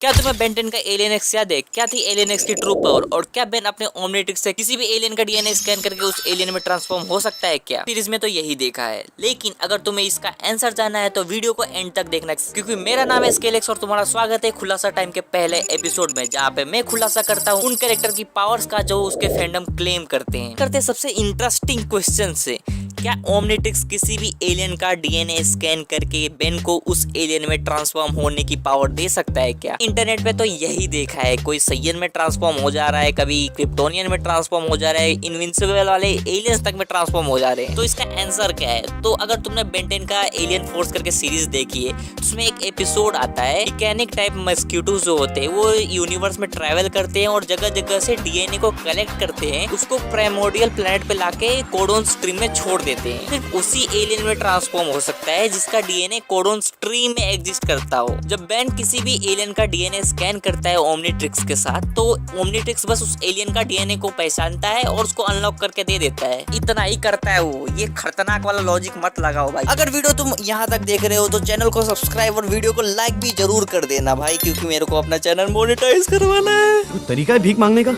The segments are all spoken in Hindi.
क्या तुम्हें बेन 10 का एलियन एक्स याद है? क्या थी एलियन एक्स की ट्रू पावर और क्या बेन अपने ओमनीट्रिक्स से किसी भी एलियन का डीएनए स्कैन करके उस एलियन में ट्रांसफॉर्म हो सकता है क्या? सीरीज में तो यही देखा है, लेकिन अगर तुम्हें इसका आंसर जानना है तो वीडियो को एंड तक देखना, क्योंकि मेरा नाम है स्केलेक्स और तुम्हारा स्वागत है खुलासा टाइम के पहले एपिसोड में, जहाँ पे मैं खुलासा करता हूँ उन कैरेक्टर की पावर्स का जो उसके फैंडम क्लेम करते सबसे इंटरेस्टिंग क्वेश्चन से। क्या ओमनीट्रिक्स किसी भी एलियन का डीएनए स्कैन करके बेन को उस एलियन में ट्रांसफॉर्म होने की पावर दे सकता है क्या? इंटरनेट पे तो यही देखा है, कोई सैयन में ट्रांसफॉर्म हो जा रहा है, कभी क्रिप्टोनियन में ट्रांसफॉर्म हो जा रहा है, इनविंसिबल वाले एलियंस तक में ट्रांसफॉर्म हो जा रहे हैं। तो इसका आंसर क्या है? तो अगर तुमने बेन 10 का एलियन फोर्स करके सीरीज देखी है, उसमें एक एपिसोड आता है, मैकेनिक टाइप मस्क्यूटो जो होते हैं वो यूनिवर्स में ट्रेवल करते हैं और जगह जगह से डीएनए को कलेक्ट करते हैं, उसको प्राइमोर्डियल प्लेनेट पे लाके कोडोन स्ट्रीम में छोड़ देते हैं। सिर्फ उसी एलियन में ट्रांसफॉर्म हो सकता है जिसका डीएनए कोडोन स्ट्रीम में एग्जिस्ट करता हो। जब बेन किसी भी एलियन का डीएनए स्कैन करता है ओमनीट्रिक्स के साथ, तो ओमनीट्रिक्स बस उस एलियन का डीएनए को पहचानता है और उसको अनलॉक करके दे देता है। इतना ही करता है वो। ये खतरनाक वाला लॉजिक मत लगाओ भाई। अगर वीडियो तुम यहाँ तक देख रहे हो तो चैनल को सब्सक्राइब और वीडियो को लाइक भी जरूर कर देना भाई, क्योंकि मेरे को अपना चैनल मोनेटाइज करवाना है। तरीका है भीख मांगने का।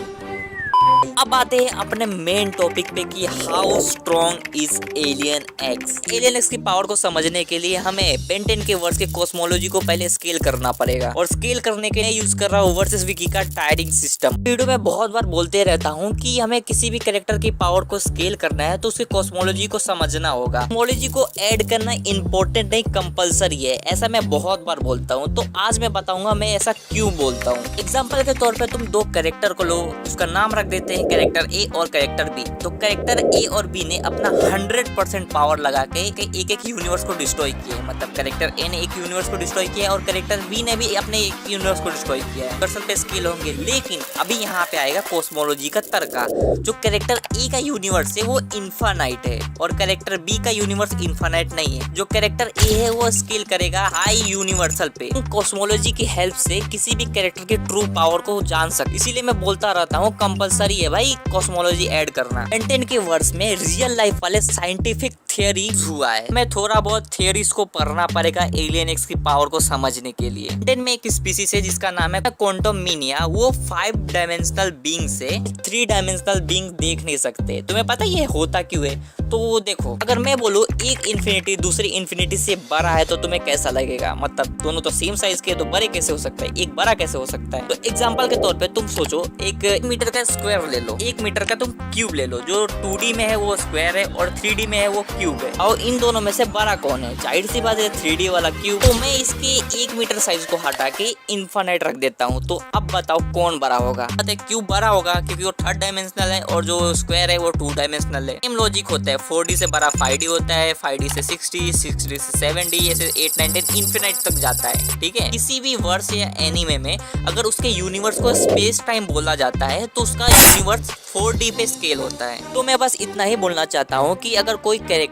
अब आते हैं अपने मेन टॉपिक पे कि how strong is alien x. Alien x की पावर को समझने के लिए हमें बेन 10 के वर्ड्स के कॉस्मोलॉजी को पहले स्केल करना पड़ेगा, और स्केल करने के लिए यूज कर रहा हूँ वर्सेस विकी का टायरिंग सिस्टम। वीडियो में बहुत बार बोलते रहता हूँ कि हमें किसी भी कैरेक्टर की पावर को स्केल करना है तो उसके कॉस्मोलॉजी को समझना होगा। कॉस्मोलॉजी को ऐड करना इंपॉर्टेंट नहीं, कंपलसरी है, ऐसा मैं बहुत बार बोलता हूँ। तो आज मैं बताऊंगा मैं ऐसा क्यों बोलता हूँ। एग्जाम्पल के तौर पर तुम दो कैरेक्टर को लो, उसका नाम रख देते हैं कैरेक्टर ए और कैरेक्टर बी। तो कैरेक्टर ए और बी ने अपना 100% पावर लगा के एक एक यूनिवर्स को डिस्ट्रॉय किया है। मतलब कैरेक्टर ए ने एक यूनिवर्स को डिस्ट्रॉय किया है और कैरेक्टर बी ने भी अपने एक यूनिवर्स को डिस्ट्रॉय किया है। पर्सन पे स्केल होंगे, लेकिन अभी यहाँ पे आएगा कॉस्मोलॉजी का तर्का। जो कैरेक्टर ए का यूनिवर्स है वो इनफाइनाइट है और कैरेक्टर बी का यूनिवर्स इनफाइनाइट नहीं है। जो कैरेक्टर ए है वो स्केल करेगा हाई यूनिवर्सल पे। कॉस्मोलॉजी की हेल्प से किसी भी कैरेक्टर की ट्रू पावर को जान सकते, इसीलिए मैं बोलता रहता हूँ कंपलसरी है भाई कॉस्मोलॉजी ऐड करना। बेन 10 के वर्ड्स में रियल लाइफ वाले साइंटिफिक थियरी हुआ है। मैं थोड़ा बहुत थियरीज को पढ़ना पड़ेगा एलियन एक्स की पावर को समझने के लिए। बेन 10 में एक स्पीसीज है जिसका नाम है क्वांटम मीनिया। वो 5 डायमेंशनल बीइंग से 3 डायमेंशनल बीइंग देख नहीं सकते। तुम्हें पता ये होता क्यों है? तो देखो, अगर मैं बोलूँ एक इन्फिनिटी दूसरी इन्फिनिटी से बड़ा है तो तुम्हें कैसा लगेगा? मतलब दोनों तो सेम साइज के, तो बड़े कैसे हो सकता है? एक बड़ा कैसे हो सकता है? तो एग्जांपल के तौर पे तुम सोचो, 1 मीटर का स्क्वायर ले लो, 1 मीटर का तुम क्यूब ले लो। जो 2D में है वो स्क्वायर है और 3D में है वो क्यूब है। और इन दोनों में से बड़ा कौन है? जाहिर सी बात है 3D वाला क्यूब। तो मैं इसके 1 मीटर साइज को हटा के इनफाइनाइट रख देता हूँ। तो अब बताओ कौन बड़ा होगा? क्यूब बड़ा होगा क्योंकि वो 3rd डायमेंशनल है और जो स्क्वायर है वो 2 डायमेंशनल है। सेम लॉजिक होता है, 4D से बड़ा 5D होता है, 5D से 6D, 6D से 7D, ऐसे 8, 9, 10 इन्फिनाइट तक जाता है। ठीक है, किसी भी वर्स या एनीमे में अगर उसके यूनिवर्स को स्पेस टाइम बोला जाता है तो उसका यूनिवर्स 4D पे स्केल होता है। तो मैं बस इतना ही बोलना चाहता हूँ कि अगर कोई कैरेक्टर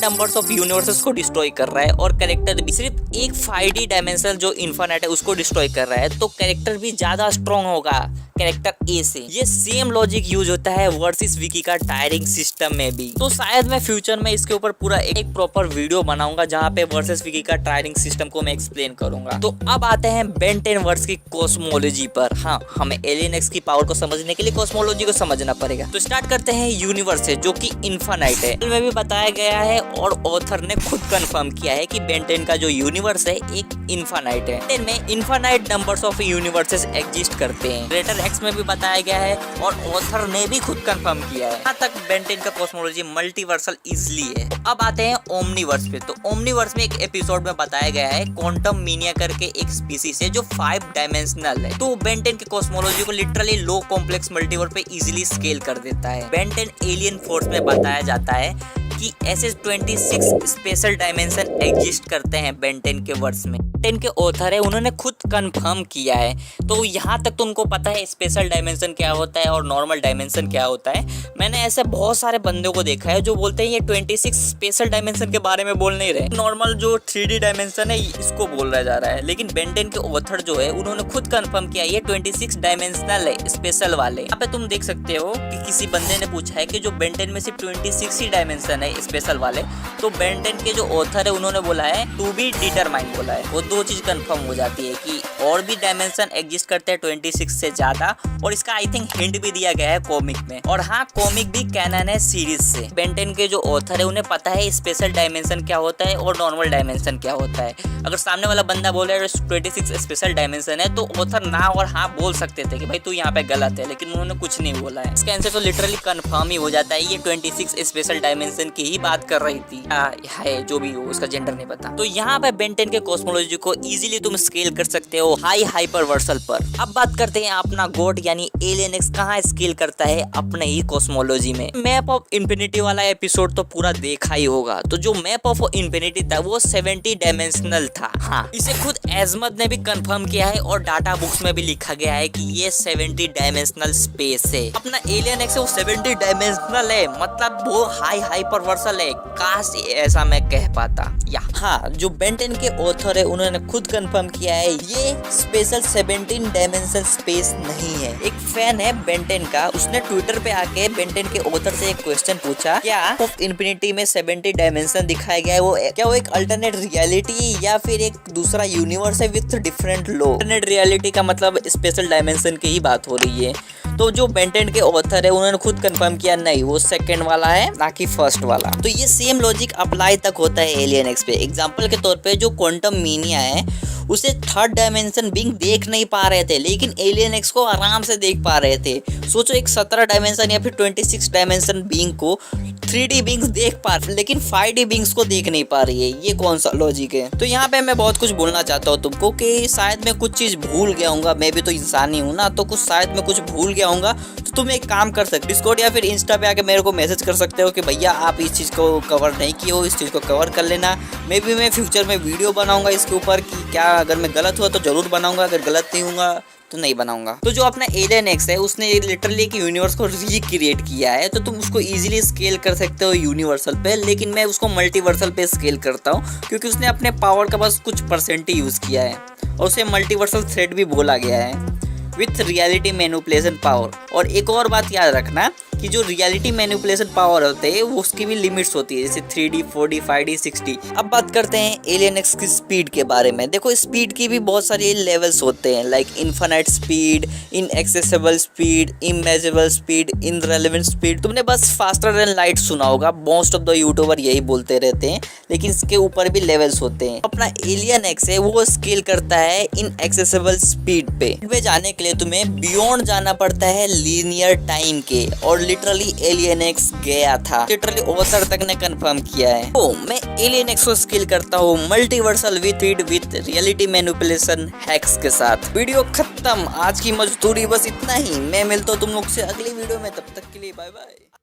नंबर्स ऑफ यूनिवर्सेस को डिस्ट्रॉय कर रहा है और कैरेक्टर भी सिर्फ एक 5D डायमेंशनल जो इन्फिनिट है उसको डिस्ट्रॉय कर रहा है, तो कैरेक्टर भी ज्यादा स्ट्रॉन्ग होगा कैरेक्टर ए से। ये सेम लॉजिक यूज होता है वर्सेस विकी का टायरिंग सिस्टम में भी। तो शायद मैं फ्यूचर में इसके ऊपर पूरा एक प्रॉपर वीडियो बनाऊंगा जहाँ पे वर्सेस विकी का टायरिंग सिस्टम को मैं एक्सप्लेन करूंगा। तो अब आते हैं बेन 10 वर्ड्स की कॉस्मोलॉजी पर। हाँ, हमें एलियन एक्स की पावर को समझने के लिए कॉस्मोलॉजी को समझना पड़ेगा। तो स्टार्ट करते हैं यूनिवर्स से, जो कि इनफाइनाइट है। में भी बताया गया है और ऑथर ने खुद कंफर्म किया है कि बेन 10 का जो यूनिवर्स है एक इनफाइनाइट है। इनमें infinite numbers of universes exist करते हैं। ग्रेटर एक्स में भी बताया गया है और ऑथर ने भी खुद कंफर्म किया है। यहाँ तक बेन 10 का कॉस्मोलॉजी मल्टीवर्सल इजली है। तो अब आते हैं ओमनीवर्स पे। तो ओमनीवर्स में एक एपिसोड में बताया गया है क्वांटम मीनिया करके एक स्पीसीज है जो 5 डायमेंशनल है। तो बेन 10 के कॉस्मोलॉजी को लिटरली लो कॉम्प्लेक्स मल्टीवर्स पे इजीली स्केल कर देता है। बेन 10 एलियन फोर्स में बताया जाता है कि ऐसे 26 स्पेशल डायमेंशन एग्जिस्ट करते हैं बेन 10 के वर्ड्स में। 10 के ऑथर है, उन्होंने खुद कंफर्म किया है। तो यहाँ तक तो उनको पता है स्पेशल डायमेंशन क्या होता है और नॉर्मल डायमेंशन क्या होता है। मैंने ऐसे बहुत सारे बंदों को देखा है जो बोलते हैं ये 26 स्पेशल डायमेंशन के बारे में बोल नहीं रहे, नॉर्मल जो 3D डायमेंशन है इसको बोल रहा जा रहा है। लेकिन बेन 10 के ऑथर जो है उन्होंने खुद कंफर्म किया ये 26 डायमेंशनल है, स्पेशल वाले। यहाँ पे तुम देख सकते हो कि किसी बंदे ने पूछा है कि जो बेन 10 में सिर्फ 26 ही डायमेंशन है, है स्पेशल वाले, तो बेन 10 के जो ऑथर है उन्होंने बोला है टू बी डिटरमाइंड बोला है। वो दो चीज कंफर्म हो जाती है कि और भी डायमेंशन एग्जिस्ट करते हैं 26 से ज्यादा, और इसका आई थिंक हिंट भी दिया गया है कॉमिक में। और हाँ, कॉमिक भी कैनन है सीरीज से। बेन 10 के जो ऑथर है उन्हें पता है स्पेशल डायमेंशन क्या होता है और नॉर्मल डायमेंशन क्या होता है। अगर सामने वाला बंदा बोले 26 स्पेशल डायमेंशन है तो ऑथर ना और हाँ बोल सकते थे कि भाई तू यहाँ पे गलत है, लेकिन उन्होंने कुछ नहीं बोला है। इसका आंसर तो लिटरली कंफर्म ही हो जाता है, ये 26 स्पेशल डायमेंशन की ही बात कर रही थी है, जो भी हो उसका जेंडर नहीं पता। तो यहाँ पे बेन 10 के कॉस्मोलॉजी को इजीली तुम स्केल कर सकते हो हाई हाइपरवर्सल पर। अब बात करते हैं अपना गॉड यानी एलियन एक्स कहाँ स्केल करता है अपने ही कॉस्मोलॉजी में। मैप ऑफ इंफिनिटी वाला एपिसोड तो पूरा देखा ही होगा। तो जो मैप ऑफ इंफिनिटी था वो 70 डायमेंशनल था। हाँ, इसे खुद एजमत ने भी कंफर्म किया है और डाटा बुक्स में भी लिखा गया है कि ये 70 डायमेंशनल स्पेस है। अपना एलियन एक्स वो 70 डायमेंशनल है, मतलब वो हाई हाइपरवर्सल है। काश ऐसा मैं कह पाता। या हाँ, जो बेन 10 के ऑथर है उन्होंने खुद कंफर्म किया है ये स्पेशल 17 डायमेंशनल स्पेस नहीं है। एक फैन है बेन 10 का, उसने ट्विटर पे आके बेन 10 के ऑथर से एक क्वेश्चन पूछा, क्या ऑफ इंफिनिटी में 70 डायमेंशन दिखाया गया है वो क्या वो एक अल्टरनेट रियलिटी या फिर एक दूसरा यूनिवर्स है with different law. Alternate reality का मतलब स्पेशल डायमेंशन की ही बात हो रही है। तो जो बेन 10 के ऑथर है उन्होंने खुद कंफर्म किया नहीं, वो सेकंड वाला है ना कि फर्स्ट वाला। तो ये सेम लॉजिक अप्लाई तक होता है एलियन एक्स पे। एग्जांपल के तौर पे जो क्वांटम मीनिया है उसे थर्ड डायमेंशन बीइंग देख नहीं पा रहे थे, लेकिन एलियन एक्स को आराम से देख पा रहे थे। सोचो एक 17 डायमेंशन या फिर 26 डायमेंशन बीइंग को 3D बीइंग्स देख पा रहे लेकिन 5D बीइंग्स को देख नहीं पा रही है। ये कौन सा लॉजिक है? तो यहाँ पे मैं बहुत कुछ बोलना चाहता हूँ तुमको कि शायद मैं कुछ चीज भूल गया हूँ, मैं भी तो इंसान ही हूँ ना, तो कुछ शायद मैं कुछ भूल गया हूँ। तो तुम एक काम कर सकते, डिस्कॉर्ड या फिर इंस्टा पे आके मेरे को मैसेज कर सकते हो कि भैया आप इस चीज़ को कवर नहीं किए हो, इस चीज़ को कवर कर लेना। मे बी मैं फ्यूचर में वीडियो बनाऊंगा इसके ऊपर कि क्या अगर मैं गलत हुआ तो जरूर बनाऊंगा, अगर गलत नहीं होगा तो नहीं बनाऊंगा। तो जो अपना एलियन एक्स है उसने लिटरली एक यूनिवर्स को रिक्रिएट किया है, तो तुम उसको इजीली स्केल कर सकते हो यूनिवर्सल पे, लेकिन मैं उसको मल्टीवर्सल पे स्केल करता हूँ क्योंकि उसने अपने पावर का बस कुछ परसेंट ही यूज़ किया है और उसे मल्टीवर्सल थ्रेड भी बोला गया है विथ रियलिटी मैनिपुलेशन पावर। और एक और बात याद रखना कि जो रियलिटी मैनिपुलेशन पावर होते हैं वो उसकी भी लिमिट्स होती है, जैसे 3D, 4D, 5D, 6D। अब बात करते हैं एलियन एक्स की स्पीड के बारे में। देखो स्पीड की भी बहुत सारे लेवल्स होते हैं, like infinite speed, inaccessible speed, immeasurable speed, irrelevant speed. तुमने बस फास्टर देन लाइट सुना होगा, मोस्ट ऑफ द यूट्यूबर यही बोलते रहते हैं, लेकिन इसके ऊपर भी लेवल्स होते हैं। अपना एलियन एक्स है वो स्केल करता है इनएक्सेसिबल स्पीड पे जाने के लिए तुम्हें बियॉन्ड जाना पड़ता है लीनियर टाइम के, और लिटरली एलियन एक्स गया था, लिटरली ऑथर तक ने कंफर्म किया है। तो मैं एलियन एक्स को स्केल करता हूँ multiversal with reality manipulation hacks के साथ। वीडियो खत्म, आज की मजदूरी बस इतना ही। मैं मिलता हूँ तुम लोग से अगली वीडियो में, तब तक के लिए बाय बाय।